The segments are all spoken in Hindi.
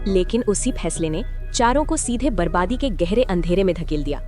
लेकिन उसी फैसले ने चारों को सीधे बर्बादी के गहरे अंधेरे में धकेल दिया।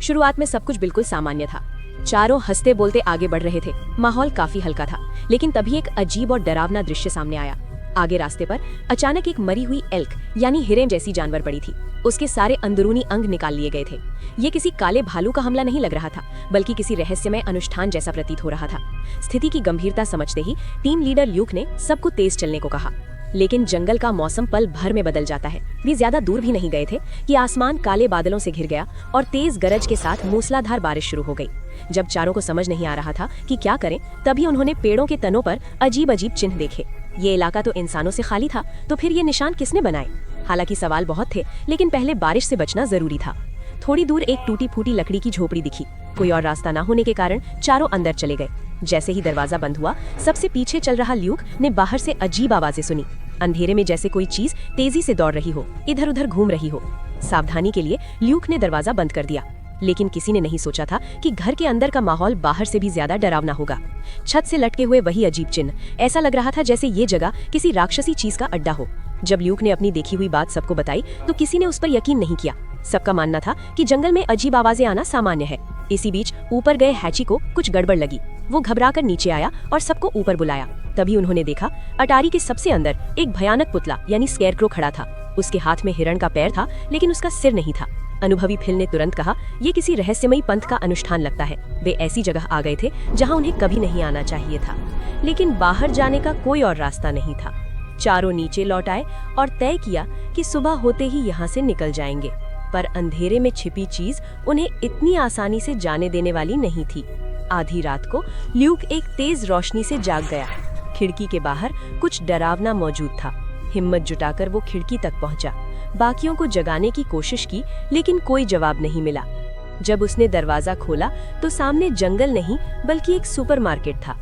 शुरुआत में सब कुछ बिल्कुल सामान्य था। चारों हंसते बोलते आगे बढ़ रहे थे, माहौल काफी हल्का था। लेकिन तभी एक अजीब और डरावना दृश्य सामने आया। आगे रास्ते पर अचानक एक मरी हुई एल्क यानी हिरन जैसी जानवर पड़ी थी। उसके सारे अंदरूनी अंग निकाल लिए गए थे। ये किसी काले भालू का हमला नहीं लग रहा था, बल्कि किसी रहस्यमय अनुष्ठान जैसा प्रतीत हो रहा था। स्थिति की गंभीरता समझते ही टीम लीडर ल्यूक ने सबको तेज चलने को कहा। लेकिन जंगल का मौसम पल भर में बदल जाता है। वे ज्यादा दूर भी नहीं गए थे कि आसमान काले बादलों से घिर गया और तेज गरज के साथ मूसलाधार बारिश शुरू हो गई। जब चारों को समझ नहीं आ रहा था कि क्या करें, तभी उन्होंने पेड़ों के तनों पर अजीब अजीब चिन्ह देखे। ये इलाका तो इंसानों से खाली था, तो फिर ये निशान किसने बनाए? हालांकि सवाल बहुत थे, लेकिन पहले बारिश से बचना जरूरी था। थोड़ी दूर एक टूटी फूटी लकड़ी की झोपड़ी दिखी। कोई और रास्ता न होने के कारण चारों अंदर चले गए। जैसे ही दरवाजा बंद हुआ, सबसे पीछे चल रहा ल्यूक ने बाहर से अजीब आवाजें सुनी। अंधेरे में जैसे कोई चीज तेजी से दौड़ रही हो, इधर उधर घूम रही हो। सावधानी के लिए ल्यूक ने दरवाजा बंद कर दिया, लेकिन किसी ने नहीं सोचा था कि घर के अंदर का माहौल बाहर से भी ज्यादा डरावना होगा। छत से लटके हुए वही अजीब चिन्ह, ऐसा लग रहा था जैसे ये जगह किसी राक्षसी चीज का अड्डा हो। जब ल्यूक ने अपनी देखी हुई बात सबको बताई, तो किसी ने उस पर यकीन नहीं किया। सबका मानना था कि जंगल में अजीब आवाजें आना सामान्य है। इसी बीच ऊपर गए हैची को कुछ गड़बड़ लगी। वो घबराकर नीचे आया और सबको ऊपर बुलाया। तभी उन्होंने देखा अटारी के सबसे अंदर एक भयानक पुतला यानी स्केयरक्रो खड़ा था। उसके हाथ में हिरण का पैर था, लेकिन उसका सिर नहीं था। अनुभवी फिल ने तुरंत कहा, ये किसी रहस्यमयी पंथ का अनुष्ठान लगता है। वे ऐसी जगह आ गए थे जहां उन्हें कभी नहीं आना चाहिए था। लेकिन बाहर जाने का कोई और रास्ता नहीं था। चारों नीचे लौट आए और तय किया कि सुबह होते ही यहाँ से निकल जाएंगे। पर अंधेरे में छिपी चीज उन्हें इतनी आसानी से जाने देने वाली नहीं थी। आधी रात को ल्यूक एक तेज रोशनी से जाग गया। खिड़की के बाहर कुछ डरावना मौजूद था। हिम्मत जुटाकर वो खिड़की तक पहुंचा। बाकियों को जगाने की कोशिश की, लेकिन कोई जवाब नहीं मिला। जब उसने दरवाजा खोला तो सामने जंगल नहीं, बल्कि एक सुपरमार्केट था।